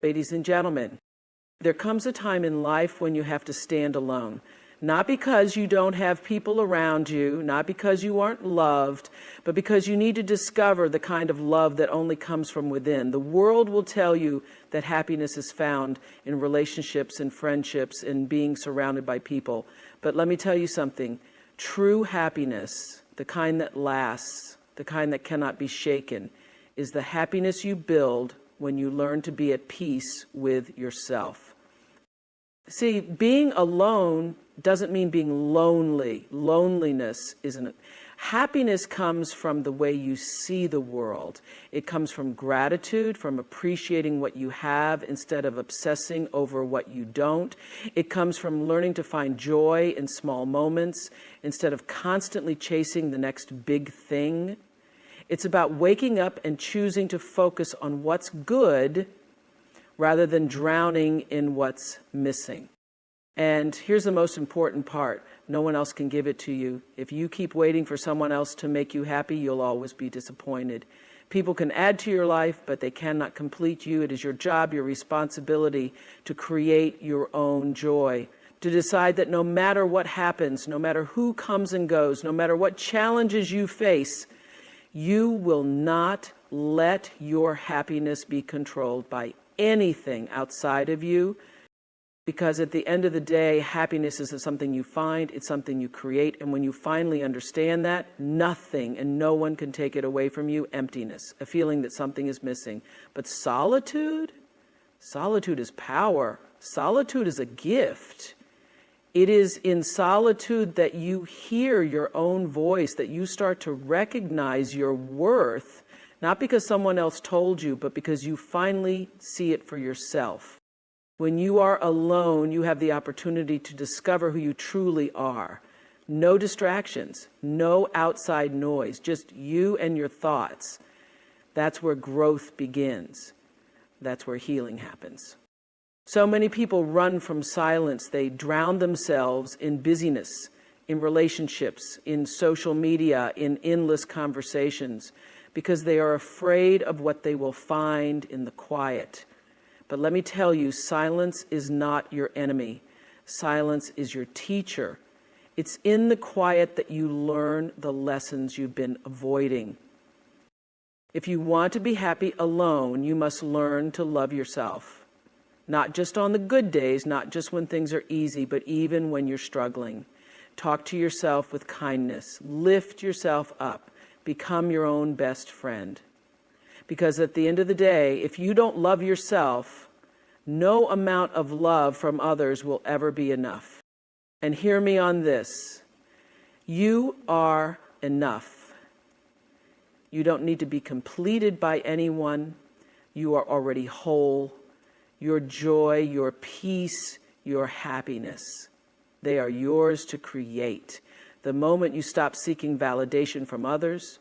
Ladies and gentlemen, there comes a time in life when you have to stand alone. Not because you don't have people around you, not because you aren't loved, but because you need to discover the kind of love that only comes from within. The world will tell you that happiness is found in relationships and friendships and being surrounded by people. But let me tell you something. True happiness, the kind that lasts, the kind that cannot be shaken, is the happiness you build when you learn to be at peace with yourself. See, being alone doesn't mean being lonely. Loneliness isn't it. Happiness comes from the way you see the world. It comes from gratitude, from appreciating what you have instead of obsessing over what you don't. It comes from learning to find joy in small moments instead of constantly chasing the next big thing. It's about waking up and choosing to focus on what's good rather than drowning in what's missing. And here's the most important part. No one else can give it to you. If you keep waiting for someone else to make you happy, you'll always be disappointed. People can add to your life, but they cannot complete you. It is your job, your responsibility to create your own joy, to decide that no matter what happens, no matter who comes and goes, no matter what challenges you face, you will not let your happiness be controlled by anything outside of you. Because at the end of the day, happiness isn't something you find, it's something you create. And when you finally understand that, nothing and no one can take it away from you. Emptiness, a feeling that something is missing. But solitude is power. Solitude is a gift. It is in solitude that you hear your own voice, that you start to recognize your worth, not because someone else told you, but because you finally see it for yourself. When you are alone, you have the opportunity to discover who you truly are. No distractions, no outside noise, just you and your thoughts. That's where growth begins. That's where healing happens. So many people run from silence. They drown themselves in busyness, in relationships, in social media, in endless conversations, because they are afraid of what they will find in the quiet. But let me tell you, silence is not your enemy. Silence is your teacher. It's in the quiet that you learn the lessons you've been avoiding. If you want to be happy alone, you must learn to love yourself. Not just on the good days, not just when things are easy, but even when you're struggling. Talk to yourself with kindness. Lift yourself up. Become your own best friend. Because at the end of the day, if you don't love yourself, no amount of love from others will ever be enough. And hear me on this. You are enough. You don't need to be completed by anyone. You are already whole. Your joy, your peace, your happiness, they are yours to create. The moment you stop seeking validation from others,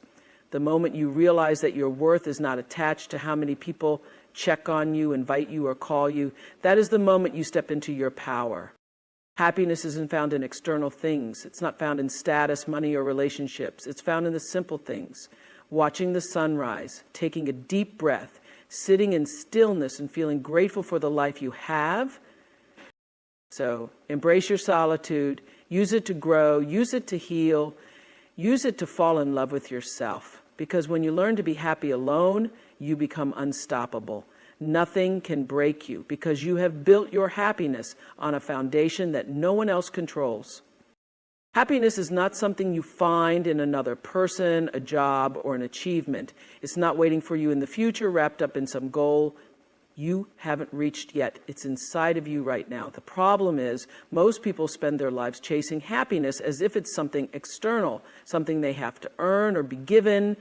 the moment you realize that your worth is not attached to how many people check on you, invite you, or call you, that is the moment you step into your power. Happiness isn't found in external things. It's not found in status, money, or relationships. It's found in the simple things. Watching the sunrise, taking a deep breath, sitting in stillness and feeling grateful for the life you have. So embrace your solitude, use it to grow, use it to heal, use it to fall in love with yourself. Because when you learn to be happy alone, you become unstoppable. Nothing can break you because you have built your happiness on a foundation that no one else controls. Happiness is not something you find in another person, a job, or an achievement. It's not waiting for you in the future, wrapped up in some goal you haven't reached yet. It's inside of you right now. The problem is most people spend their lives chasing happiness as if it's something external, something they have to earn or be given.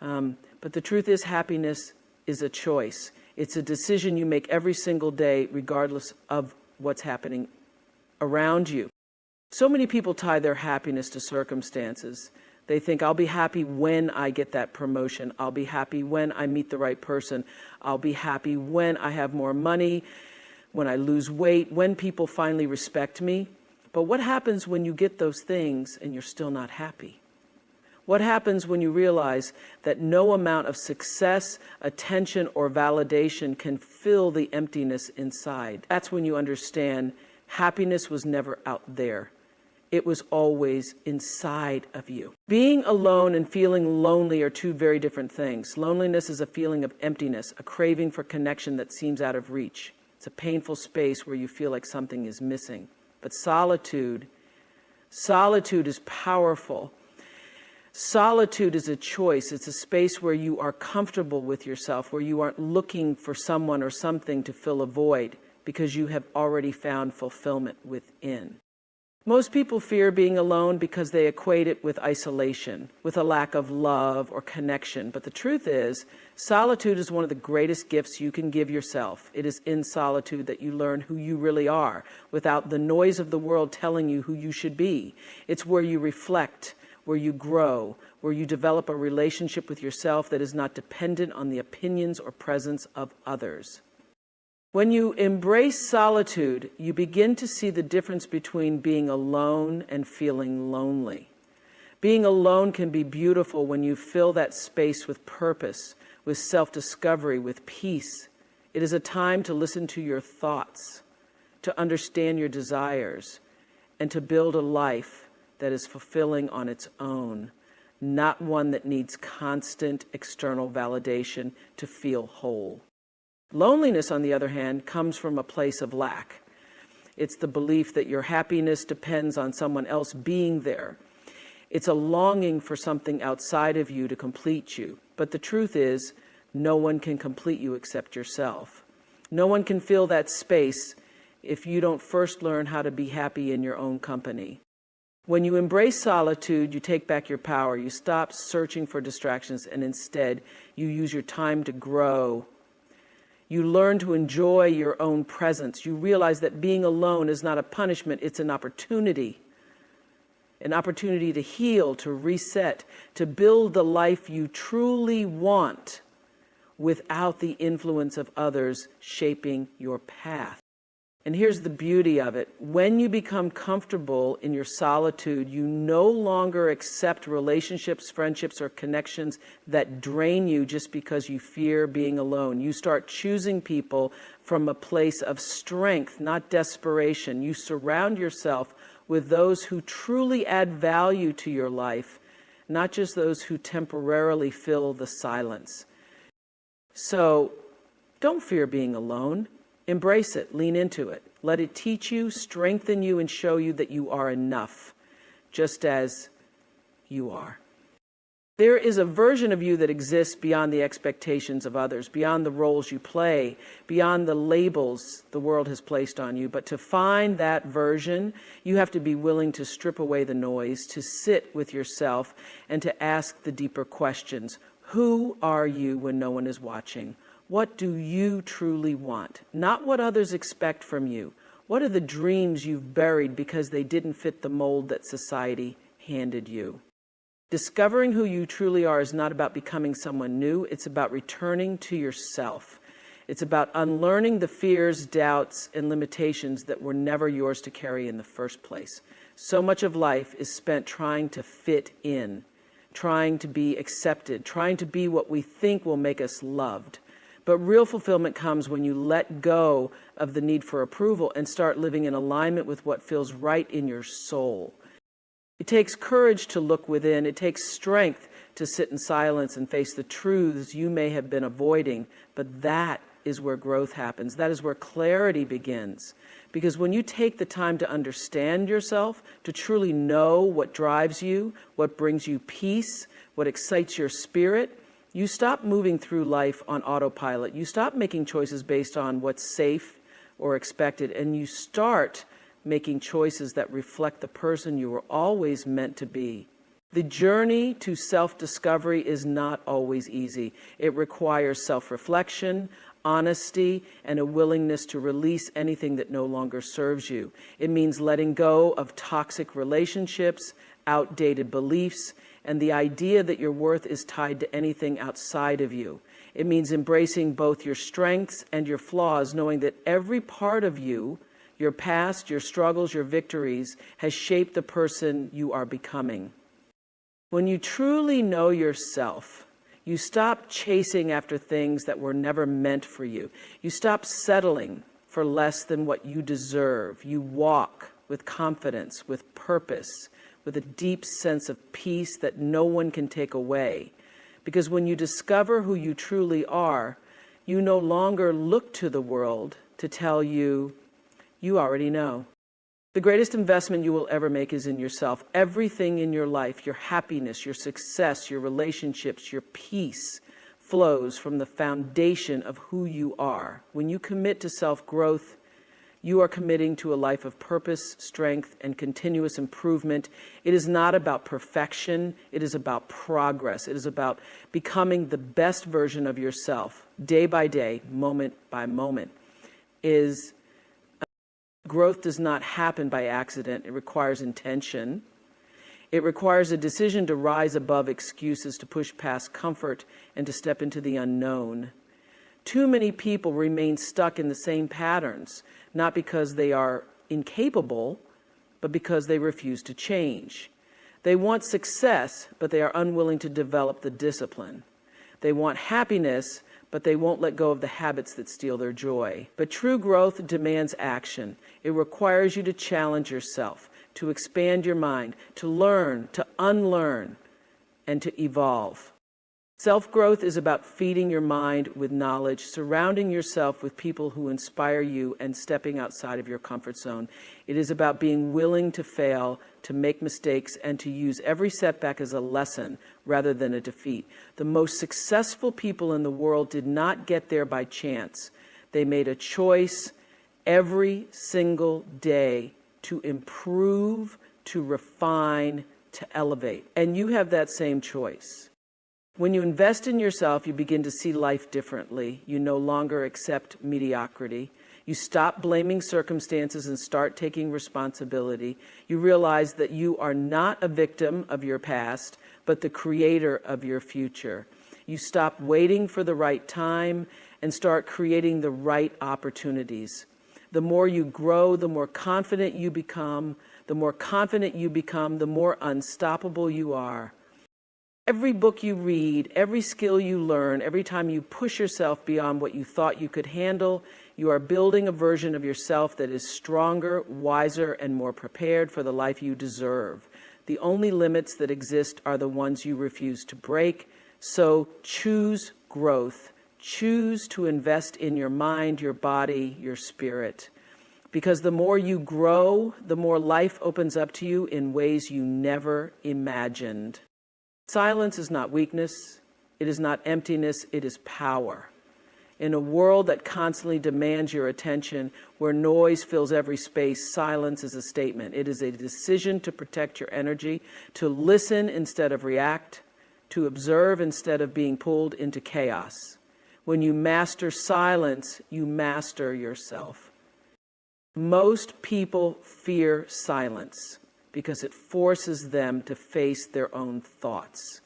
But the truth is, happiness is a choice. It's a decision you make every single day, regardless of what's happening around you. So many people tie their happiness to circumstances. They think, I'll be happy when I get that promotion. I'll be happy when I meet the right person. I'll be happy when I have more money, when I lose weight, when people finally respect me. But what happens when you get those things and you're still not happy? What happens when you realize that no amount of success, attention, or validation can fill the emptiness inside? That's when you understand happiness was never out there. It was always inside of you. Being alone and feeling lonely are two very different things. Loneliness is a feeling of emptiness, a craving for connection that seems out of reach. It's a painful space where you feel like something is missing. But solitude is powerful. Solitude is a choice. It's a space where you are comfortable with yourself, where you aren't looking for someone or something to fill a void because you have already found fulfillment within. Most people fear being alone because they equate it with isolation, with a lack of love or connection. But the truth is, solitude is one of the greatest gifts you can give yourself. It is in solitude that you learn who you really are, without the noise of the world telling you who you should be. It's where you reflect, where you grow, where you develop a relationship with yourself that is not dependent on the opinions or presence of others. When you embrace solitude, you begin to see the difference between being alone and feeling lonely. Being alone can be beautiful when you fill that space with purpose, with self-discovery, with peace. It is a time to listen to your thoughts, to understand your desires, and to build a life that is fulfilling on its own, not one that needs constant external validation to feel whole. Loneliness, on the other hand, comes from a place of lack. It's the belief that your happiness depends on someone else being there. It's a longing for something outside of you to complete you. But the truth is, no one can complete you except yourself. No one can fill that space if you don't first learn how to be happy in your own company. When you embrace solitude, you take back your power. You stop searching for distractions, and instead, you use your time to grow. You learn to enjoy your own presence. You realize that being alone is not a punishment, it's an opportunity. An opportunity to heal, to reset, to build the life you truly want without the influence of others shaping your path. And here's the beauty of it. When you become comfortable in your solitude, you no longer accept relationships, friendships, or connections that drain you just because you fear being alone. You start choosing people from a place of strength, not desperation. You surround yourself with those who truly add value to your life, not just those who temporarily fill the silence. So, don't fear being alone. Embrace it, lean into it. Let it teach you, strengthen you, and show you that you are enough, just as you are. There is a version of you that exists beyond the expectations of others, beyond the roles you play, beyond the labels the world has placed on you. But to find that version, you have to be willing to strip away the noise, to sit with yourself, and to ask the deeper questions. Who are you when no one is watching? What do you truly want? Not what others expect from you. What are the dreams you've buried because they didn't fit the mold that society handed you? Discovering who you truly are is not about becoming someone new. It's about returning to yourself. It's about unlearning the fears, doubts, and limitations that were never yours to carry in the first place. So much of life is spent trying to fit in, trying to be accepted, trying to be what we think will make us loved. But real fulfillment comes when you let go of the need for approval and start living in alignment with what feels right in your soul. It takes courage to look within. It takes strength to sit in silence and face the truths you may have been avoiding. But that is where growth happens. That is where clarity begins. Because when you take the time to understand yourself, to truly know what drives you, what brings you peace, what excites your spirit, you stop moving through life on autopilot. You stop making choices based on what's safe or expected, and you start making choices that reflect the person you were always meant to be. The journey to self-discovery is not always easy. It requires self-reflection, honesty, and a willingness to release anything that no longer serves you. It means letting go of toxic relationships, outdated beliefs, and the idea that your worth is tied to anything outside of you. It means embracing both your strengths and your flaws, knowing that every part of you, your past, your struggles, your victories, has shaped the person you are becoming. When you truly know yourself, you stop chasing after things that were never meant for you. You stop settling for less than what you deserve. You walk with confidence, with purpose, with a deep sense of peace that no one can take away. Because when you discover who you truly are, you no longer look to the world to tell you, you already know. The greatest investment you will ever make is in yourself. Everything in your life, your happiness, your success, your relationships, your peace, flows from the foundation of who you are. When you commit to self-growth, you are committing to a life of purpose, strength, and continuous improvement. It is not about perfection. It is about progress. It is about becoming the best version of yourself, day by day, moment by moment. Growth does not happen by accident. It requires intention. It requires a decision to rise above excuses, to push past comfort, and to step into the unknown. Too many people remain stuck in the same patterns, not because they are incapable, but because they refuse to change. They want success, but they are unwilling to develop the discipline. They want happiness, but they won't let go of the habits that steal their joy. But true growth demands action. It requires you to challenge yourself, to expand your mind, to learn, to unlearn, and to evolve. Self-growth is about feeding your mind with knowledge, surrounding yourself with people who inspire you, and stepping outside of your comfort zone. It is about being willing to fail, to make mistakes, and to use every setback as a lesson rather than a defeat. The most successful people in the world did not get there by chance. They made a choice every single day to improve, to refine, to elevate. And you have that same choice. When you invest in yourself, you begin to see life differently. You no longer accept mediocrity. You stop blaming circumstances and start taking responsibility. You realize that you are not a victim of your past, but the creator of your future. You stop waiting for the right time and start creating the right opportunities. The more you grow, the more confident you become. The more confident you become, the more unstoppable you are. Every book you read, every skill you learn, every time you push yourself beyond what you thought you could handle, you are building a version of yourself that is stronger, wiser, and more prepared for the life you deserve. The only limits that exist are the ones you refuse to break. So choose growth. Choose to invest in your mind, your body, your spirit. Because the more you grow, the more life opens up to you in ways you never imagined. Silence is not weakness, it is not emptiness, it is power. In a world that constantly demands your attention, where noise fills every space, silence is a statement. It is a decision to protect your energy, to listen instead of react, to observe instead of being pulled into chaos. When you master silence, you master yourself. Most people fear silence because it forces them to face their own thoughts.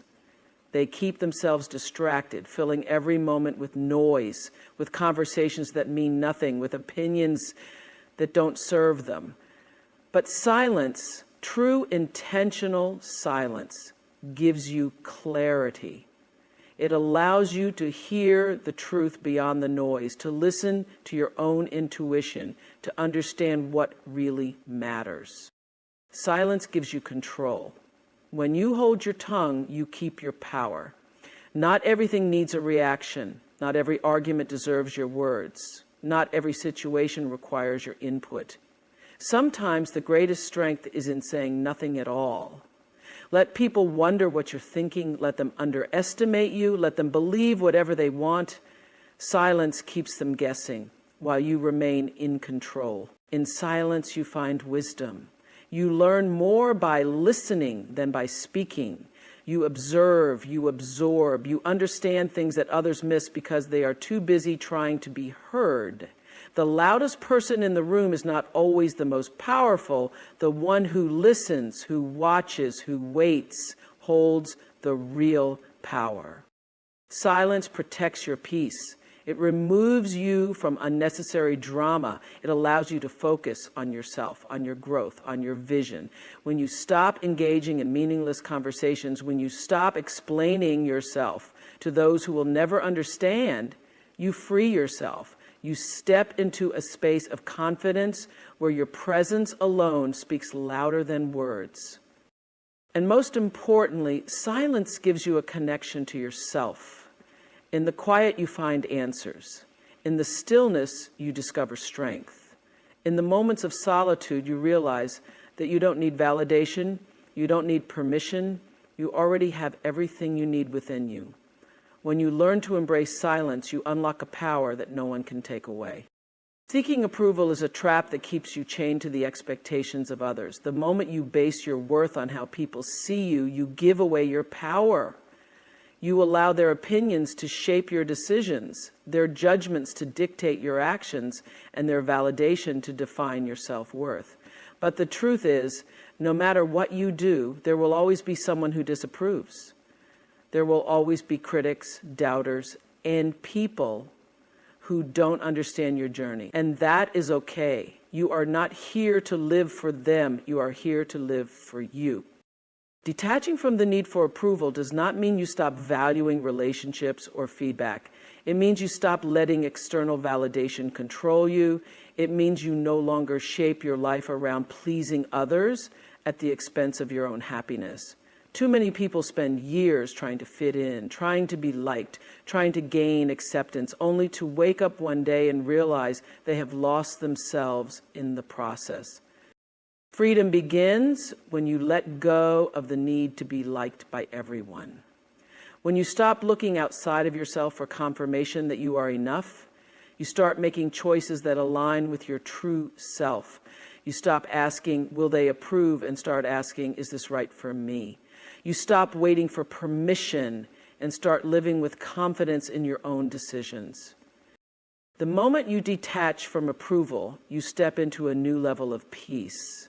They keep themselves distracted, filling every moment with noise, with conversations that mean nothing, with opinions that don't serve them. But silence, true intentional silence, gives you clarity. It allows you to hear the truth beyond the noise, to listen to your own intuition, to understand what really matters. Silence gives you control. When you hold your tongue, you keep your power. Not everything needs a reaction. Not every argument deserves your words. Not every situation requires your input. Sometimes the greatest strength is in saying nothing at all. Let people wonder what you're thinking. Let them underestimate you. Let them believe whatever they want. Silence keeps them guessing while you remain in control. In silence, you find wisdom. You learn more by listening than by speaking. You observe, you absorb, you understand things that others miss because they are too busy trying to be heard. The loudest person in the room is not always the most powerful. The one who listens, who watches, who waits, holds the real power. Silence protects your peace. It removes you from unnecessary drama. It allows you to focus on yourself, on your growth, on your vision. When you stop engaging in meaningless conversations, when you stop explaining yourself to those who will never understand, you free yourself. You step into a space of confidence where your presence alone speaks louder than words. And most importantly, silence gives you a connection to yourself. In the quiet, you find answers. In the stillness, you discover strength. In the moments of solitude, you realize that you don't need validation, you don't need permission, you already have everything you need within you. When you learn to embrace silence, you unlock a power that no one can take away. Seeking approval is a trap that keeps you chained to the expectations of others. The moment you base your worth on how people see you, you give away your power. You allow their opinions to shape your decisions, their judgments to dictate your actions, and their validation to define your self-worth. But the truth is, no matter what you do, there will always be someone who disapproves. There will always be critics, doubters, and people who don't understand your journey. And that is okay. You are not here to live for them. You are here to live for you. Detaching from the need for approval does not mean you stop valuing relationships or feedback. It means you stop letting external validation control you. It means you no longer shape your life around pleasing others at the expense of your own happiness. Too many people spend years trying to fit in, trying to be liked, trying to gain acceptance, only to wake up one day and realize they have lost themselves in the process. Freedom begins when you let go of the need to be liked by everyone. When you stop looking outside of yourself for confirmation that you are enough, you start making choices that align with your true self. You stop asking, will they approve, and start asking, is this right for me? You stop waiting for permission and start living with confidence in your own decisions. The moment you detach from approval, you step into a new level of peace.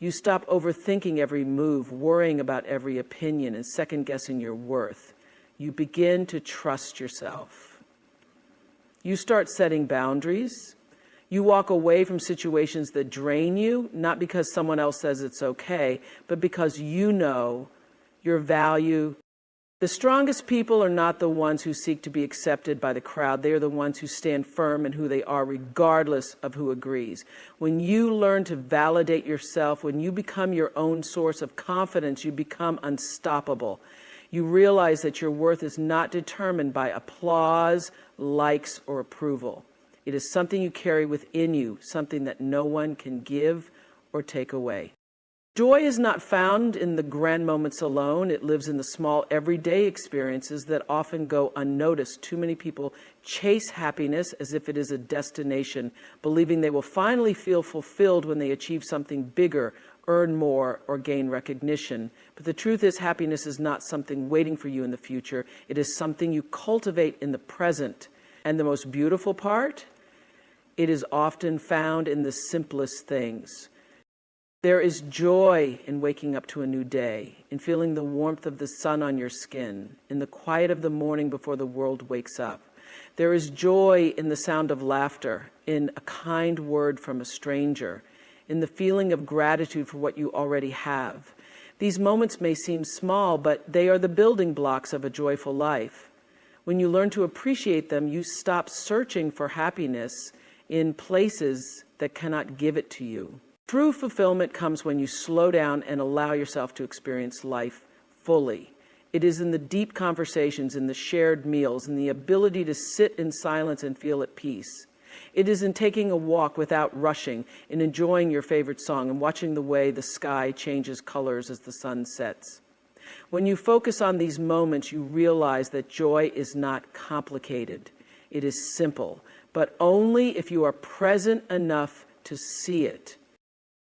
You stop overthinking every move, worrying about every opinion, and second-guessing your worth. You begin to trust yourself. You start setting boundaries. You walk away from situations that drain you, not because someone else says it's okay, but because you know your value. The strongest people are not the ones who seek to be accepted by the crowd. They are the ones who stand firm in who they are, regardless of who agrees. When you learn to validate yourself, when you become your own source of confidence, you become unstoppable. You realize that your worth is not determined by applause, likes, or approval. It is something you carry within you, something that no one can give or take away. Joy is not found in the grand moments alone. It lives in the small everyday experiences that often go unnoticed. Too many people chase happiness as if it is a destination, believing they will finally feel fulfilled when they achieve something bigger, earn more, or gain recognition. But the truth is, happiness is not something waiting for you in the future. It is something you cultivate in the present. And the most beautiful part, it is often found in the simplest things. There is joy in waking up to a new day, in feeling the warmth of the sun on your skin, in the quiet of the morning before the world wakes up. There is joy in the sound of laughter, in a kind word from a stranger, in the feeling of gratitude for what you already have. These moments may seem small, but they are the building blocks of a joyful life. When you learn to appreciate them, you stop searching for happiness in places that cannot give it to you. True fulfillment comes when you slow down and allow yourself to experience life fully. It is in the deep conversations, in the shared meals, in the ability to sit in silence and feel at peace. It is in taking a walk without rushing, in enjoying your favorite song and watching the way the sky changes colors as the sun sets. When you focus on these moments, you realize that joy is not complicated. It is simple, but only if you are present enough to see it.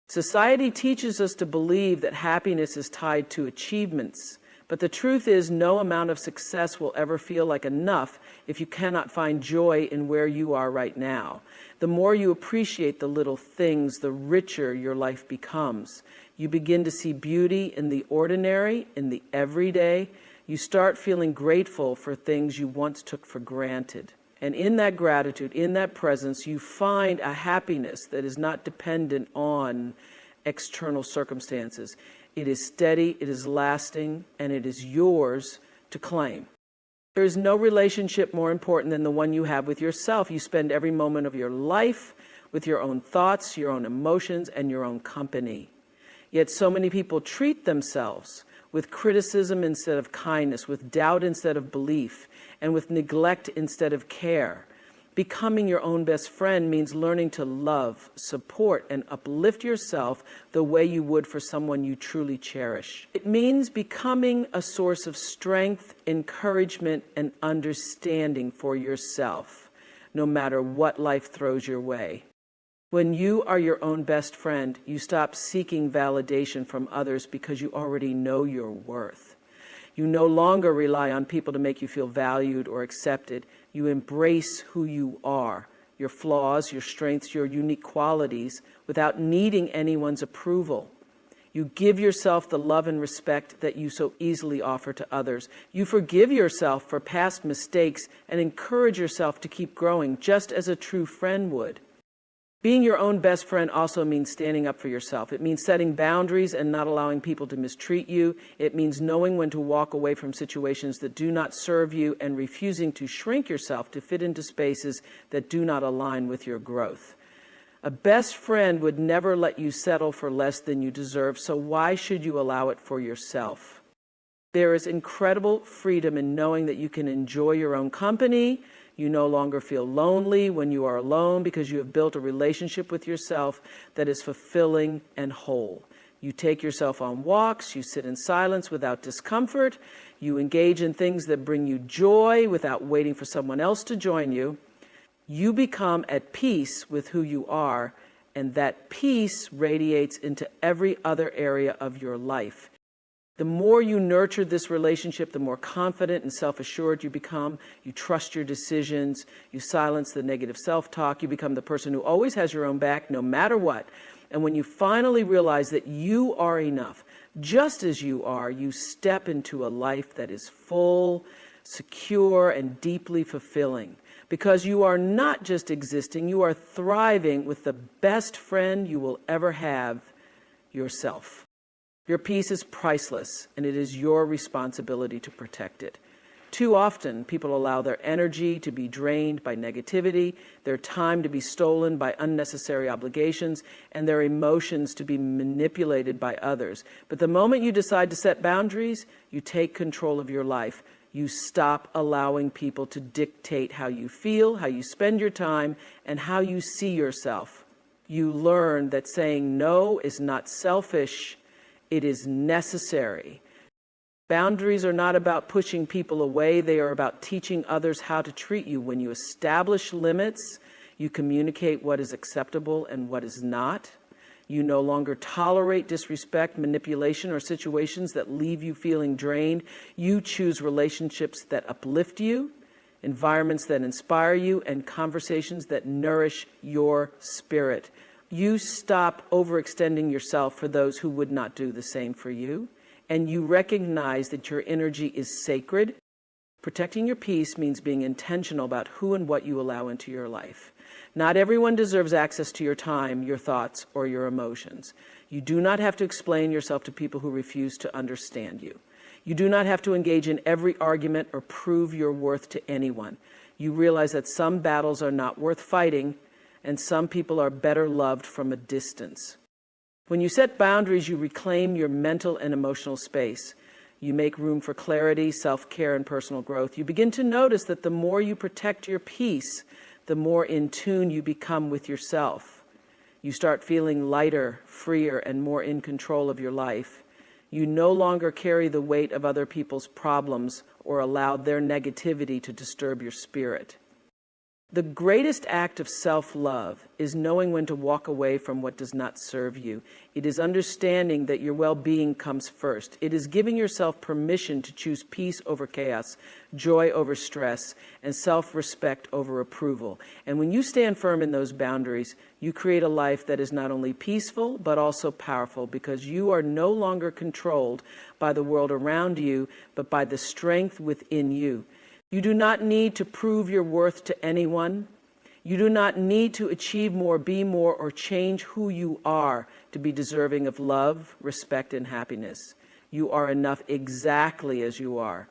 Society teaches us to believe that happiness is tied to achievements, but the truth is no amount of success will ever feel like enough if you cannot find joy in where you are right now. The more you appreciate the little things, the richer your life becomes. You begin to see beauty in the ordinary, in the everyday. You start feeling grateful for things you once took for granted. And in that gratitude, in that presence, you find a happiness that is not dependent on external circumstances. It is steady, it is lasting, and it is yours to claim. There is no relationship more important than the one you have with yourself. You spend every moment of your life with your own thoughts, your own emotions, and your own company. Yet so many people treat themselves with criticism instead of kindness, with doubt instead of belief, and with neglect instead of care. Becoming your own best friend means learning to love, support, and uplift yourself the way you would for someone you truly cherish. It means becoming a source of strength, encouragement, and understanding for yourself, no matter what life throws your way. When you are your own best friend, you stop seeking validation from others because you already know your worth. You no longer rely on people to make you feel valued or accepted. You embrace who you are, your flaws, your strengths, your unique qualities, without needing anyone's approval. You give yourself the love and respect that you so easily offer to others. You forgive yourself for past mistakes and encourage yourself to keep growing, just as a true friend would. Being your own best friend also means standing up for yourself. It means setting boundaries and not allowing people to mistreat you. It means knowing when to walk away from situations that do not serve you and refusing to shrink yourself to fit into spaces that do not align with your growth. A best friend would never let you settle for less than you deserve, so why should you allow it for yourself? There is incredible freedom in knowing that you can enjoy your own company. You no longer feel lonely when you are alone because you have built a relationship with yourself that is fulfilling and whole. You take yourself on walks, you sit in silence without discomfort, you engage in things that bring you joy without waiting for someone else to join you. You become at peace with who you are, and that peace radiates into every other area of your life. The more you nurture this relationship, the more confident and self-assured you become. You trust your decisions. You silence the negative self-talk. You become the person who always has your own back, no matter what. And when you finally realize that you are enough, just as you are, you step into a life that is full, secure, and deeply fulfilling. Because you are not just existing, you are thriving with the best friend you will ever have, yourself. Your peace is priceless, and it is your responsibility to protect it. Too often, people allow their energy to be drained by negativity, their time to be stolen by unnecessary obligations, and their emotions to be manipulated by others. But the moment you decide to set boundaries, you take control of your life. You stop allowing people to dictate how you feel, how you spend your time, and how you see yourself. You learn that saying no is not selfish. It is necessary. Boundaries are not about pushing people away. They are about teaching others how to treat you. When you establish limits, you communicate what is acceptable and what is not. You no longer tolerate disrespect, manipulation, or situations that leave you feeling drained. You choose relationships that uplift you, environments that inspire you, and conversations that nourish your spirit. You stop overextending yourself for those who would not do the same for you, and you recognize that your energy is sacred. Protecting your peace means being intentional about who and what you allow into your life. Not everyone deserves access to your time, your thoughts, or your emotions. You do not have to explain yourself to people who refuse to understand you. You do not have to engage in every argument or prove your worth to anyone. You realize that some battles are not worth fighting, and some people are better loved from a distance. When you set boundaries, you reclaim your mental and emotional space. You make room for clarity, self-care, and personal growth. You begin to notice that the more you protect your peace, the more in tune you become with yourself. You start feeling lighter, freer, and more in control of your life. You no longer carry the weight of other people's problems or allow their negativity to disturb your spirit. The greatest act of self-love is knowing when to walk away from what does not serve you. It is understanding that your well-being comes first. It is giving yourself permission to choose peace over chaos, joy over stress, and self-respect over approval. And when you stand firm in those boundaries, you create a life that is not only peaceful, but also powerful, because you are no longer controlled by the world around you, but by the strength within you. You do not need to prove your worth to anyone. You do not need to achieve more, be more, or change who you are to be deserving of love, respect, and happiness. You are enough exactly as you are.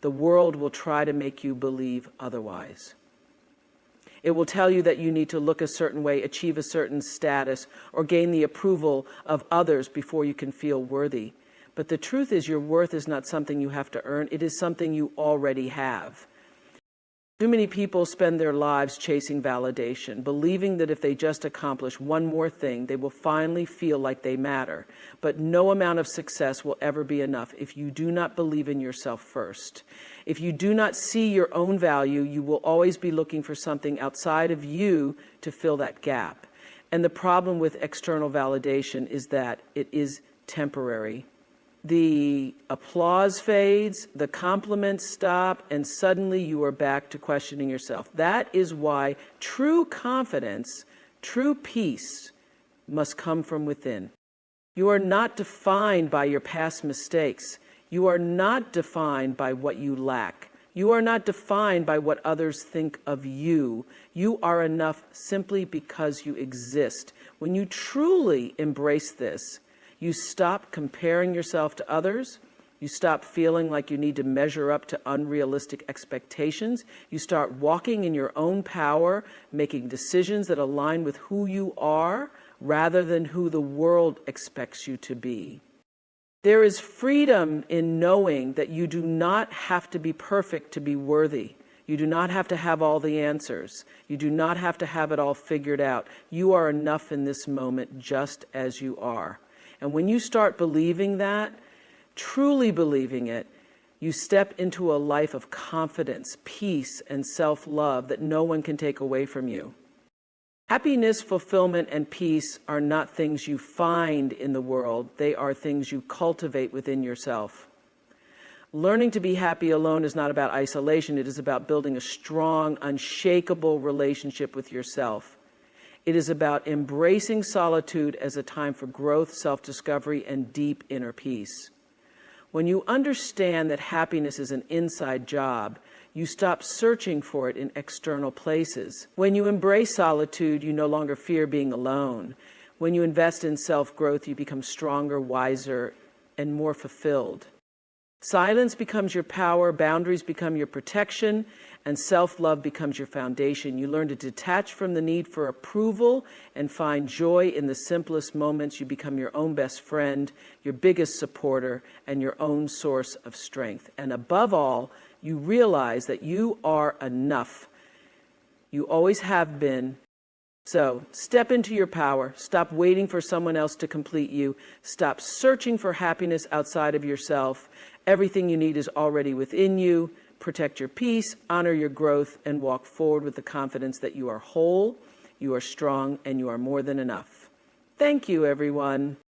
The world will try to make you believe otherwise. It will tell you that you need to look a certain way, achieve a certain status, or gain the approval of others before you can feel worthy. But the truth is, your worth is not something you have to earn. It is something you already have. Too many people spend their lives chasing validation, believing that if they just accomplish one more thing, they will finally feel like they matter. But no amount of success will ever be enough if you do not believe in yourself first. If you do not see your own value, you will always be looking for something outside of you to fill that gap. And the problem with external validation is that it is temporary. The applause fades, the compliments stop, and suddenly you are back to questioning yourself. That is why true confidence, true peace must come from within. You are not defined by your past mistakes. You are not defined by what you lack. You are not defined by what others think of you. You are enough simply because you exist. When you truly embrace this, you stop comparing yourself to others. You stop feeling like you need to measure up to unrealistic expectations. You start walking in your own power, making decisions that align with who you are rather than who the world expects you to be. There is freedom in knowing that you do not have to be perfect to be worthy. You do not have to have all the answers. You do not have to have it all figured out. You are enough in this moment just as you are. And when you start believing that, truly believing it, you step into a life of confidence, peace, and self-love that no one can take away from you. Happiness, fulfillment, and peace are not things you find in the world. They are things you cultivate within yourself. Learning to be happy alone is not about isolation. It is about building a strong, unshakable relationship with yourself. It is about embracing solitude as a time for growth, self-discovery, and deep inner peace. When you understand that happiness is an inside job, you stop searching for it in external places. When you embrace solitude, you no longer fear being alone. When you invest in self-growth, you become stronger, wiser, and more fulfilled. Silence becomes your power, boundaries become your protection, and self-love becomes your foundation. You learn to detach from the need for approval and find joy in the simplest moments. You become your own best friend, your biggest supporter, and your own source of strength. And above all, you realize that you are enough. You always have been. So step into your power. Stop waiting for someone else to complete you. Stop searching for happiness outside of yourself. Everything you need is already within you. Protect your peace, honor your growth, and walk forward with the confidence that you are whole, you are strong, and you are more than enough. Thank you, everyone.